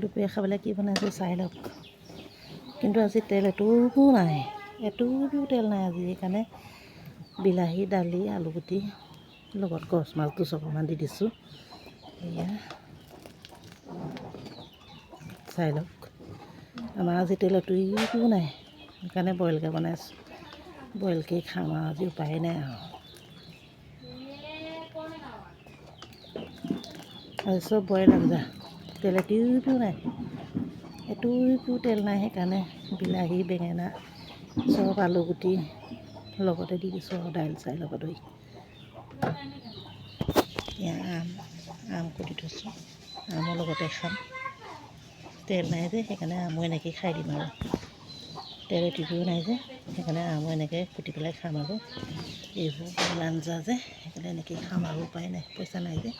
দুপৰীয়া খাবলৈ কি বনাইছোঁ চাই লওক। কিন্তু আজি তেল এটুপো নাই, এটুপো তেল নাই আজি। সেইকাৰণে বিলাহী, দালি, আলুগুটি লগত কচ মাছ দুচকমান দি দিছোঁ। এয়া চাই লওক, আমাৰ আজি তেল এটুপো নাই। সেইকাৰণে বইলকৈ বনাইছোঁ, বইলকেই খাম আৰু আজি উপায় নাই আৰু। আজি চব বইল আঞ্জা, তেল এটুপো নাই, এটুপো তেল নাই। সেইকাৰণে বিলাহী, বেঙেনা চব আলুগুটি লগতে দি দিছোঁ আৰু দাইল চাইল লগত ধৰি। এয়া আম কুটি থৈছোঁ, আমৰ লগতে খাম। তেল নাই যে সেইকাৰণে আমো এনেকৈ খাই দিম আৰু। তেল এটুপিও নাই যে সেইকাৰণে আমো এনেকৈ কুটি পেলাই খাম আৰু। এইবোৰ বইল আঞ্জা যে সেইকাৰণে এনেকৈয়ে খাম আৰু উপায় নাই, পইচা নাই যে।